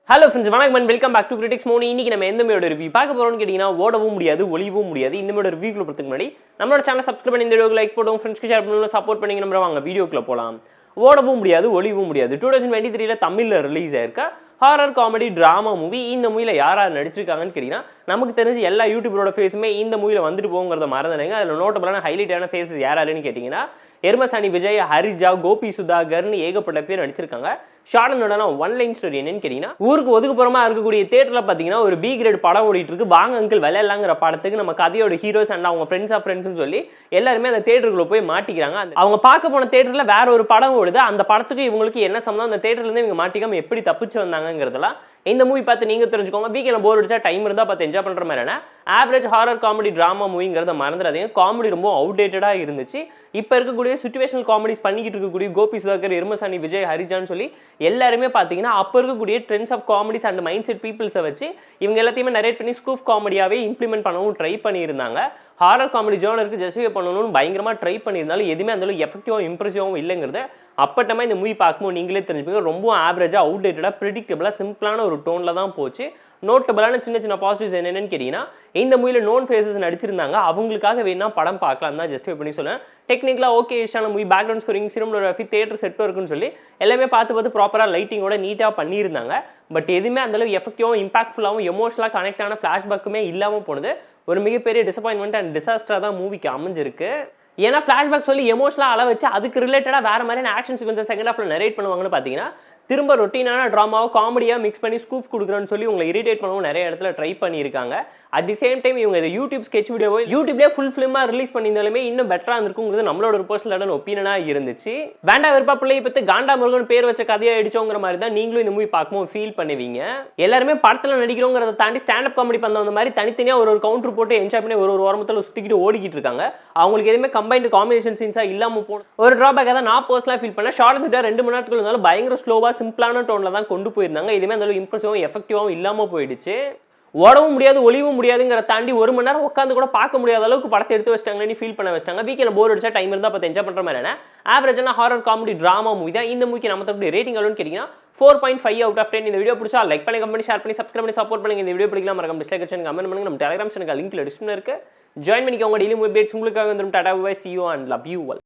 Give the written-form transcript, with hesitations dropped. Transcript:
Hello friends, வணக்கம் and welcome back to critics Moni. இன்னைக்கு நம்ம எந்த மூவியோட ரிவ்யூ பார்க்க போறோம்னு கேட்டீங்கன்னா, ஓடவும் முடியாது ஒளியவும் முடியாது. இந்த மூவியோட ரிவ்யூக்குள்ள போறதுக்கு முன்னாடி நம்மளோட சேனல் சப்ஸ்கிரைப் பண்ணி இந்த வீடியோக்கு லைக் போடுவோம், ஃப்ரெண்ட்ஸ்க்கு ஷேர் பண்ணுவோம், சப்போர்ட் பண்ணி நம்ம வாங்க வீடியோக்குள்ள போலாம். ஓடவும் முடியாது ஒளியவும் முடியாது 2023 தமிழ்ல ரிலீஸ் ஆயிருக்க ஹாரர் காமெடி டிராமா மூவி. இந்த மூவில யார் யார் நடிச்சிருக்காங்கன்னு கேட்டீங்கன்னா, நமக்கு தெரிஞ்சு எல்லா யூடியூபரோட ஃபேஸுமே இந்த மூவில வந்துட்டு போங்கிறத மறந்துடுங்க. அதில் நோட்டபுளான ஹைலைட்டான ஃபேஸஸ் யார் யாருன்னு கேட்டீங்கன்னா, எருமசாணி விஜய், ஹரிஜா, கோபி சுதாகர்னு ஏகப்பட்ட பேர் நடிச்சிருக்காங்க. ஷார்டனோட ஒன் லைன் ஸ்டோரி என்னன்னு கேட்டீங்கன்னா, ஊருக்கு ஒதுக்குப்புறமா இருக்கக்கூடிய தேட்டர்ல பாத்தீங்கன்னா ஒரு பி கிரேட் படம் ஓடிட்டு இருக்கு. வாங்க அங்கிள் விளையாடலாங்கிற படத்துக்கு நம்ம கதையோட ஹீரோஸ் அண்ட் அவங்க ஃப்ரெண்ட்ஸ் ஆஃப் ஃப்ரெண்ட்ஸ்னு சொல்லி எல்லாருமே அந்த தேட்டருக்குள்ள போய் மாட்டிக்கிறாங்க. அவங்க பார்க்க போன தேட்டர்ல வேற ஒரு படம் ஓடுது. அந்த படத்துக்கு இவங்களுக்கு என்ன சம்பந்தம், அந்த தேட்டர்ல இருந்து இவங்க மாட்டிக்காம எப்படி தப்பிச்சு வந்தாங்கிறதெல்லாம் இந்த மூவி பார்த்து நீங்க தெரிஞ்சுக்கோங்க. வீக்கெண்ட்ல போர் அடிச்சா டைம் இருந்தா பார்த்து என்ஜாய் பண்ற மாதிரியான ஆவரேஜ் ஹாரர் காமெடி டிராமா மூவிங்கிறத மறந்துடாதீங்க. காமெடி ரொம்ப அவுடேட்டடா இருந்துச்சு. இப்ப இருக்கக்கூடிய சிச்சுவேஷனல் காமெடிஸ் பண்ணிக்கிட்டு இருக்கக்கூடிய கோபி சுதாகர், எருமசாணி விஜய், ஹரிஜான்னு சொல்லி எல்லாருமே பாத்தீங்கன்னா அப்ப இருக்கக்கூடிய trends of comedies and mind set பீப்புள்ஸை வச்சு இவங்க எல்லாத்தையுமே நரேட் பண்ணி ஸ்கூஃப் காமெடியாவே இம்ப்ளிமெண்ட் பண்ணவும் ட்ரை பண்ணியிருந்தாங்க. ஹாரர் காமெடி ஜோனருக்கு ஜஸ்டிஃபை பண்ணணும்னு பயங்கரமா ட்ரை பண்ணியிருந்தாலும் எதுவுமே அந்த அளவுக்கு எஃபெக்டிவாகவும் இம்ப்ரெசிவாகவும் இல்லைங்கிறத அப்பட்டமா இந்த மூவி பார்க்கும்போது நீங்களே தெரிஞ்சுப்பீங்க. ரொம்ப ஆவரேஜா அவுடேட்டடா ப்ரெடிக்டபிளா சிம்பிளான ஒரு டோன்ல தான் போச்சு. நோட்டபிளான சின்ன சின்ன பாசிட்டிவ்ஸ் என்னென்னு கேட்டீங்கன்னா, இந்த மூவில நோன் ஃபேஸஸ் நடிச்சிருந்தாங்க. அவங்களுக்காக வேணா படம் பார்க்கலாம் தான் ஜஸ்டிஃபை பண்ணி சொல்லுவேன். டெக்னிக்கலா ஓகே இஷ்டான movie, background scoring, cinematography, theatre செட்டும் இருக்குன்னு சொல்லி எல்லாமே பார்த்து ப்ராப்பரா லைட்டிங்கோட நீட்டா பண்ணியிருந்தாங்க. பட் எதுவுமே அந்த அளவு எஃபெக்டிவாகவும் இம்பாக்ட்ஃபுல்லாகவும் எமோஷனலா கனெக்ட் ஆன ஃபிளாஷ்பேக்குமே இல்லாம போனது ஒரு மிகப்பெரிய டிசப்பாயின்மெண்ட் அண்ட் டிசாஸ்டரா தான் மூவிக்கு அமைஞ்சிருக்கு. ஏன்னா ஃபிளாஷ்பேக் சொல்லி எமோஷனலா அள வச்சு அதுக்கு ரிலேட்டடா வேற மாதிரியான ஆக்ஷன் சீக்வென்ஸ் செகண்ட் ஹாஃப்ல நரேட் பண்ணுவாங்கன்னு பாத்தீங்கன்னா, திரும்ப ரொட்டீனான ட்ராமாவை காமெடியாக மிக்ஸ் பண்ணி ஸ்கூப் கொடுக்குறேன்னு சொல்லி உங்களை இரிட்டேட் பண்ணவும் நிறைய இடத்துல ட்ரை பண்ணியிருக்காங்க. அட் தி சேம் டைம் இவங்க இதை யூடியூப் ஸ்கெட்ச் வீடியோவோ யூடியூப்லேயே ஃபுல் ஃபிலிமாக ரிலீஸ் பண்ணியிருந்தாலுமே இன்னும் பெட்டராக இருந்திருக்குங்கிறது நம்மளோட ஒரு பர்சனலான ஒப்பீனியனாக இருந்துச்சு. வேண்டா விருப்பா பிள்ளையை பற்றி காண்டா முருகன் பேர் வச்ச கதையாக அடிச்சோங்கிற மாதிரி தான் நீங்களும் இந்த மூவி பார்க்கும்போது ஃபீல் பண்ணுவீங்க. எல்லாருமே படத்தில் நடிக்கிறோங்கிறத தாண்டி ஸ்டாண்டப் காமெடி பண்ண மாதிரி தனித்தனியாக ஒரு கவுண்டர் போட்டு என்ஜாய் பண்ணி ஒரு ஓரமத்தில் சுற்றிக்கிட்டு ஓடிக்கிட்டு இருக்காங்க. அவங்களுக்கு எதுவுமே கம்பைன்டு காம்பினேஷன் சீன்ஸாக இல்லாமல் போகணும் ஒரு ட்ராபேக்காக தான் நான் பர்சனலாக ஃபீல் பண்ணேன். ஷார்ட் விட்டா 2 மணி நேரத்துக்கு இருந்தாலும் பயங்கர ஸ்லோவாக சிம்பிளான டோன்ல தான் கொண்டு போயிருந்தாங்க. இதுமே அந்த அளவுக்கு இம்ப்ரெசிவாகவும் எஃபெக்டிவாகவும் இல்லாமல் போயிடுச்சு. ஓடவும் முடியாது ஒளிவும் முடியாதுங்கிற தாண்டி 1 மணி நேரம் உட்காந்து கூட பார்க்க முடியாத அளவுக்கு படத்தை எடுத்து வச்சிட்டாங்கன்னு ஃபீல் பண்ண வச்சிட்டாங்க. வீக்கெண்ட்ல போர் அடிச்சா டைம் இருந்தா பார்த்து என்ஜாய் பண்ற மாதிரியான ஆவரேஜான ஹாரர் காமெடி டிராமா மூவி தான் இந்த மூவிக்கு நம்ம தரக்கூடிய ரேட்டிங் எவ்வளவுன்னு கேட்டீங்கன்னா 4.5 out of 10. இந்த வீடியோ பிடிச்சா லைக் பண்ணி, கமெண்ட், ஷேர் பண்ணி, சப்ஸ்கிரைப் பண்ணி சப்போர்ட் பண்ணுங்க. இந்த வீடியோ பிடிக்கலாம் மறக்காம டிஸ்லைக் செக்ஷன் கமெண்ட் பண்ணுங்க. நம்ம டெலிகிராம் சேனல் லிங்க்ல டிஸ்கிரிப்ஷன்ல இருக்கு. ஜாயின் பண்ணிக்கோங்க. டெய்லி மூவி அப்டேட்ஸ் உங்களுக்காக வந்துரும். Tata bye bye, see you and love you all.